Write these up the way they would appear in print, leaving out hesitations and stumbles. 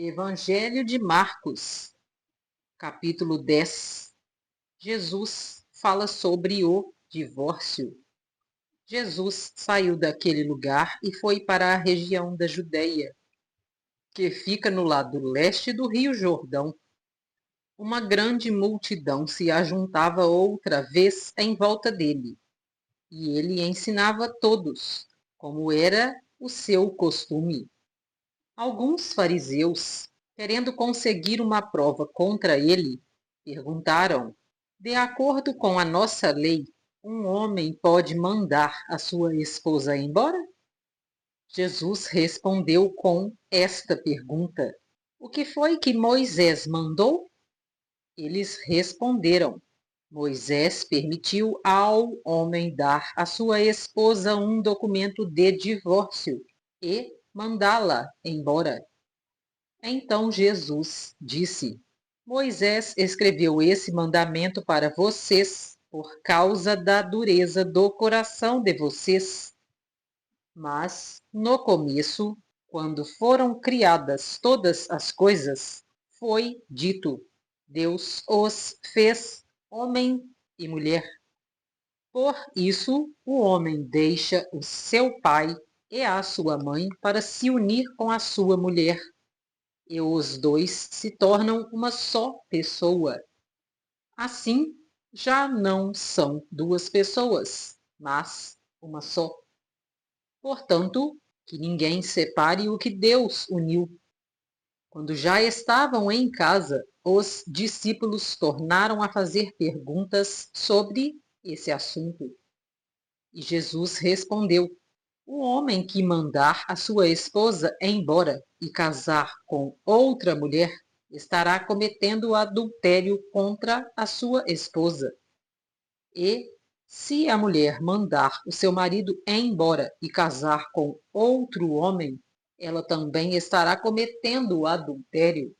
Evangelho de Marcos, capítulo 10. Jesus fala sobre o divórcio. Jesus saiu daquele lugar e foi para a região da Judeia, que fica no lado leste do Rio Jordão. Uma grande multidão se ajuntava outra vez em volta dele, e ele ensinava a todos, como era o seu costume. Alguns fariseus, querendo conseguir uma prova contra ele, perguntaram: de acordo com a nossa lei, um homem pode mandar a sua esposa embora? Jesus respondeu com esta pergunta: o que foi que Moisés mandou? Eles responderam: Moisés permitiu ao homem dar à sua esposa um documento de divórcio e mandá-la embora. Então Jesus disse: Moisés escreveu esse mandamento para vocês por causa da dureza do coração de vocês. Mas, no começo, quando foram criadas todas as coisas, foi dito: Deus os fez homem e mulher. Por isso, o homem deixa o seu pai e a sua mãe para se unir com a sua mulher, e os dois se tornam uma só pessoa. Assim, já não são duas pessoas, mas uma só. Portanto, que ninguém separe o que Deus uniu. Quando já estavam em casa, os discípulos tornaram a fazer perguntas sobre esse assunto. E Jesus respondeu: o homem que mandar a sua esposa embora e casar com outra mulher estará cometendo adultério contra a sua esposa. E, se a mulher mandar o seu marido embora e casar com outro homem, ela também estará cometendo adultério.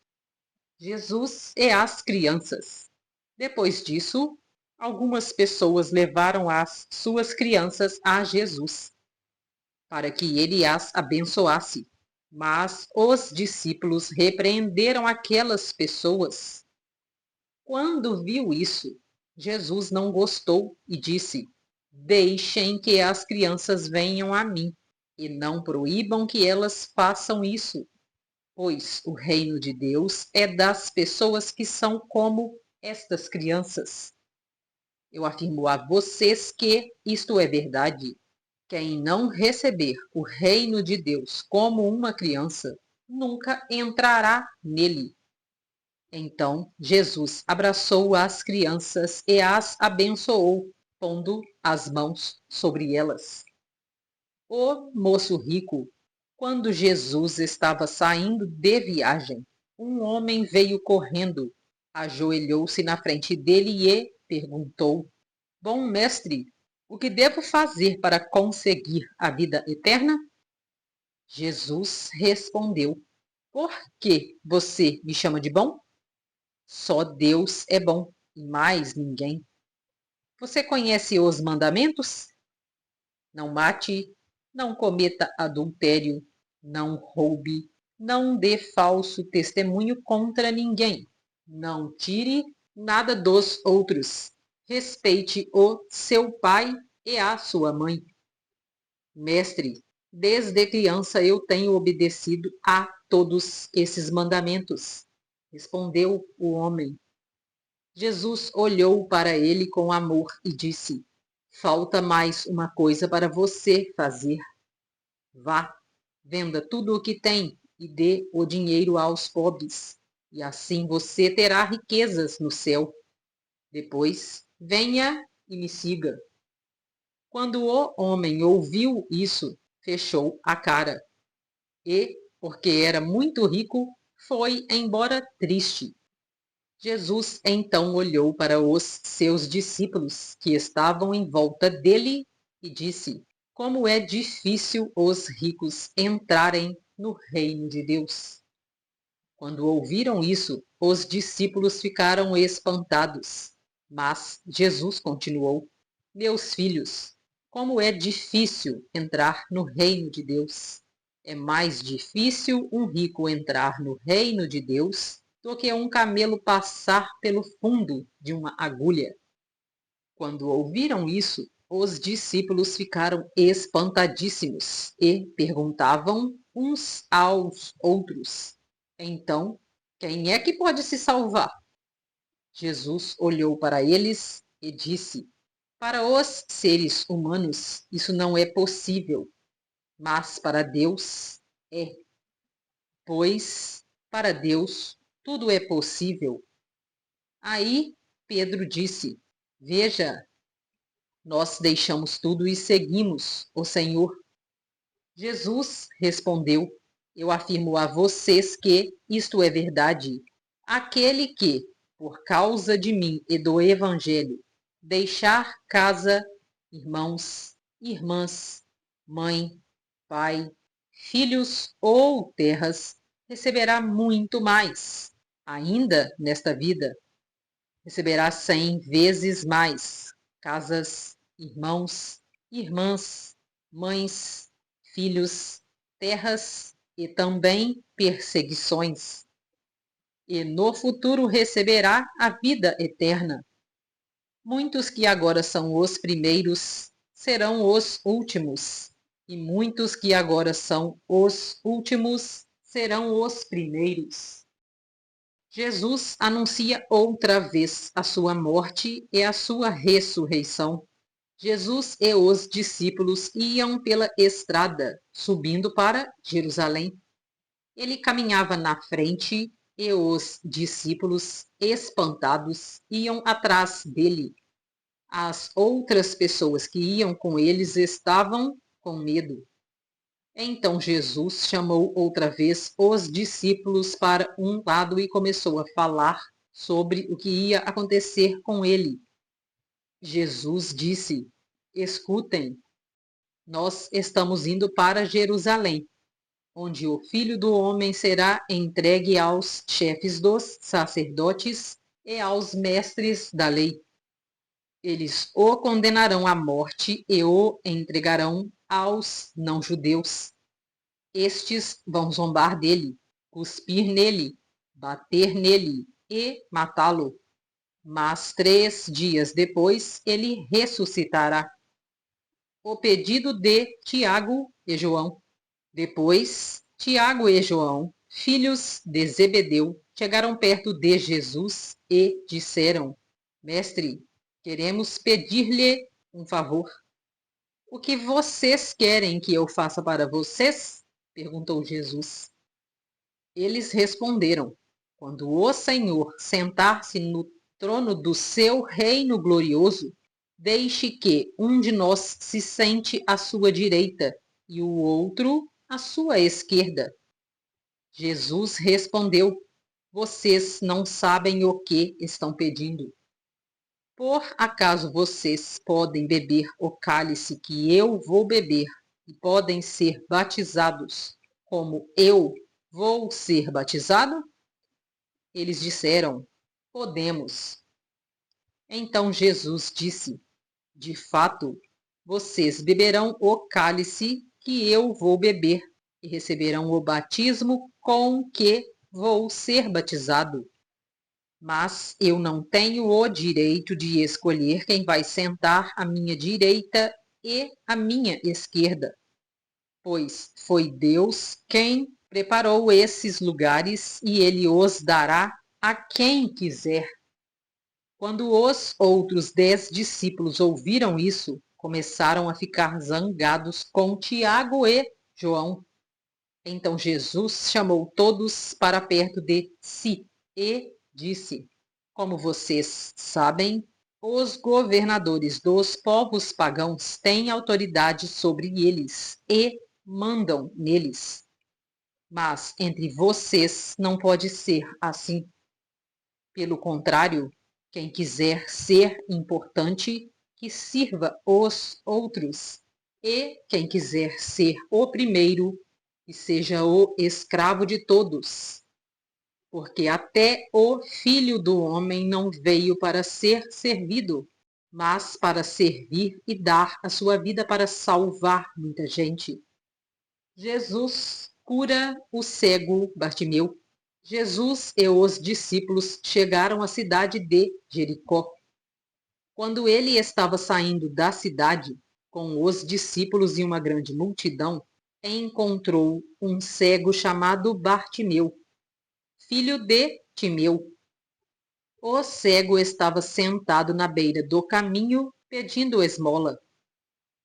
Jesus e as crianças. Depois disso, algumas pessoas levaram as suas crianças a Jesus, para que ele as abençoasse. Mas os discípulos repreenderam aquelas pessoas. Quando viu isso, Jesus não gostou e disse: deixem que as crianças venham a mim, e não proíbam que elas façam isso, pois o reino de Deus é das pessoas que são como estas crianças. Eu afirmo a vocês que isto é verdade. Quem não receber o reino de Deus como uma criança, nunca entrará nele. Então Jesus abraçou as crianças e as abençoou, pondo as mãos sobre elas. O moço rico, quando Jesus estava saindo de viagem, um homem veio correndo, ajoelhou-se na frente dele e perguntou: bom mestre, o que devo fazer para conseguir a vida eterna? Jesus respondeu: por que você me chama de bom? Só Deus é bom e mais ninguém. Você conhece os mandamentos? Não mate, não cometa adultério, não roube, não dê falso testemunho contra ninguém, não tire nada dos outros, respeite o seu pai e a sua mãe. Mestre, desde criança eu tenho obedecido a todos esses mandamentos, respondeu o homem. Jesus olhou para ele com amor e disse: falta mais uma coisa para você fazer. Vá, venda tudo o que tem e dê o dinheiro aos pobres, e assim você terá riquezas no céu. Depois, venha e me siga. Quando o homem ouviu isso, fechou a cara e, porque era muito rico, foi embora triste. Jesus então olhou para os seus discípulos que estavam em volta dele e disse: como é difícil os ricos entrarem no reino de Deus. Quando ouviram isso, os discípulos ficaram espantados. Mas Jesus continuou: meus filhos, como é difícil entrar no reino de Deus. É mais difícil um rico entrar no reino de Deus do que um camelo passar pelo fundo de uma agulha. Quando ouviram isso, os discípulos ficaram espantadíssimos e perguntavam uns aos outros: Então, quem é que pode se salvar? Jesus olhou para eles e disse: Para os seres humanos isso não é possível, mas para Deus é. Pois para Deus tudo é possível. Aí Pedro disse: Veja, nós deixamos tudo e seguimos o Senhor. Jesus respondeu: Eu afirmo a vocês que isto é verdade. Aquele que, por causa de mim e do Evangelho, deixar casa, irmãos, irmãs, mãe, pai, filhos ou terras, receberá muito mais. Ainda nesta vida, receberá 100 vezes mais casas, irmãos, irmãs, mães, filhos, terras e também perseguições. E no futuro receberá a vida eterna. Muitos que agora são os primeiros serão os últimos, e muitos que agora são os últimos serão os primeiros. Jesus anuncia outra vez a sua morte e a sua ressurreição. Jesus e os discípulos iam pela estrada, subindo para Jerusalém. Ele caminhava na frente e os discípulos, espantados, iam atrás dele. As outras pessoas que iam com eles estavam com medo. Então Jesus chamou outra vez os discípulos para um lado e começou a falar sobre o que ia acontecer com ele. Jesus disse: Escutem, nós estamos indo para Jerusalém, onde o Filho do Homem será entregue aos chefes dos sacerdotes e aos mestres da lei. Eles o condenarão à morte e o entregarão aos não-judeus. Estes vão zombar dele, cuspir nele, bater nele e matá-lo. Mas 3 dias depois ele ressuscitará. O pedido de Tiago e João. Depois, Tiago e João, filhos de Zebedeu, chegaram perto de Jesus e disseram: Mestre, queremos pedir-lhe um favor. O que vocês querem que eu faça para vocês? Perguntou Jesus. Eles responderam: Quando o Senhor sentar-se no trono do seu reino glorioso, deixe que um de nós se sente à sua direita e o outro à sua esquerda. Jesus respondeu: Vocês não sabem o que estão pedindo. Por acaso vocês podem beber o cálice que eu vou beber e podem ser batizados como eu vou ser batizado? Eles disseram: Podemos. Então Jesus disse: De fato, vocês beberão o cálice que eu vou beber e receberão o batismo com que vou ser batizado. Mas eu não tenho o direito de escolher quem vai sentar à minha direita e à minha esquerda, pois foi Deus quem preparou esses lugares e ele os dará a quem quiser. Quando os outros 10 discípulos ouviram isso, começaram a ficar zangados com Tiago e João. Então Jesus chamou todos para perto de si e disse: Como vocês sabem, os governadores dos povos pagãos têm autoridade sobre eles e mandam neles. Mas entre vocês não pode ser assim. Pelo contrário, quem quiser ser importante, que sirva os outros, e quem quiser ser o primeiro, que seja o escravo de todos. Porque até o Filho do Homem não veio para ser servido, mas para servir e dar a sua vida para salvar muita gente. Jesus cura o cego Bartimeu. Jesus e os discípulos chegaram à cidade de Jericó. Quando ele estava saindo da cidade, com os discípulos e uma grande multidão, encontrou um cego chamado Bartimeu, filho de Timeu. O cego estava sentado na beira do caminho, pedindo esmola.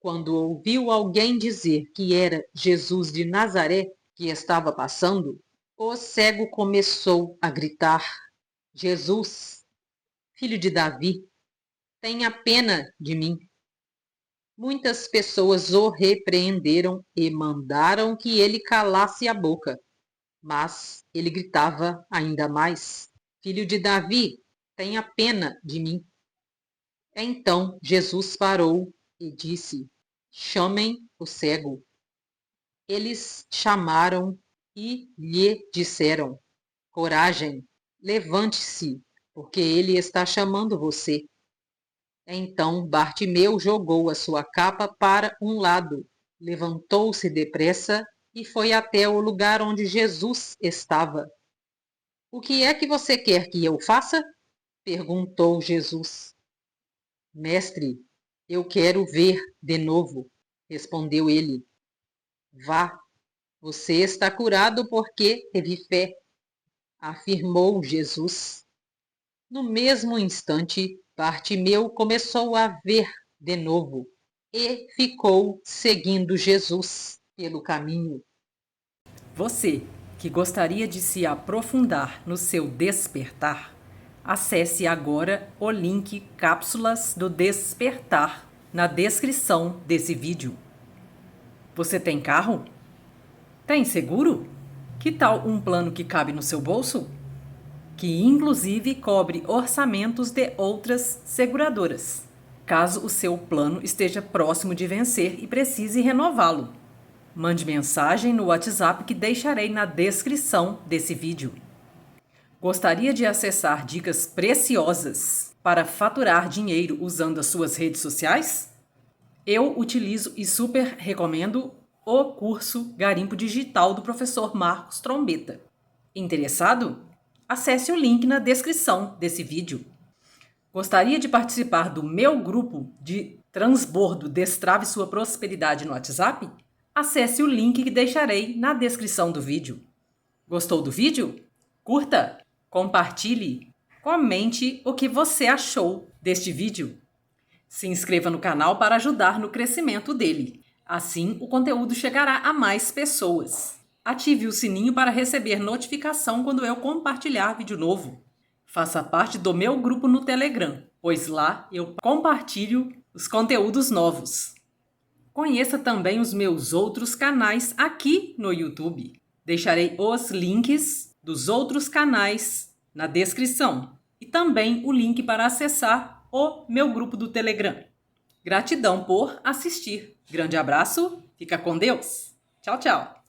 Quando ouviu alguém dizer que era Jesus de Nazaré que estava passando, o cego começou a gritar: Jesus, filho de Davi, tenha pena de mim. Muitas pessoas o repreenderam e mandaram que ele calasse a boca. Mas ele gritava ainda mais: Filho de Davi, tenha pena de mim. Então Jesus parou e disse: Chamem o cego. Eles chamaram e lhe disseram: Coragem, levante-se, porque ele está chamando você. Então Bartimeu jogou a sua capa para um lado, levantou-se depressa e foi até o lugar onde Jesus estava. O que é que você quer que eu faça? Perguntou Jesus. Mestre, eu quero ver de novo, respondeu ele. Vá, você está curado porque teve fé, afirmou Jesus. No mesmo instante, Bartimeu começou a ver de novo e ficou seguindo Jesus pelo caminho. Você que gostaria de se aprofundar no seu despertar, acesse agora o link Cápsulas do Despertar na descrição desse vídeo. Você tem carro? Tem seguro? Que tal um plano que cabe no seu bolso? Que inclusive cobre orçamentos de outras seguradoras, caso o seu plano esteja próximo de vencer e precise renová-lo. Mande mensagem no WhatsApp que deixarei na descrição desse vídeo. Gostaria de acessar dicas preciosas para faturar dinheiro usando as suas redes sociais? Eu utilizo e super recomendo o curso Garimpo Digital do professor Marcos Trombeta. Interessado? Acesse o link na descrição desse vídeo. Gostaria de participar do meu grupo de transbordo Destrave Sua Prosperidade no WhatsApp? Acesse o link que deixarei na descrição do vídeo. Gostou do vídeo? Curta, compartilhe, comente o que você achou deste vídeo. Se inscreva no canal para ajudar no crescimento dele. Assim, o conteúdo chegará a mais pessoas. Ative o sininho para receber notificação quando eu compartilhar vídeo novo. Faça parte do meu grupo no Telegram, pois lá eu compartilho os conteúdos novos. Conheça também os meus outros canais aqui no YouTube. Deixarei os links dos outros canais na descrição e também o link para acessar o meu grupo do Telegram. Gratidão por assistir. Grande abraço, fica com Deus. Tchau, tchau.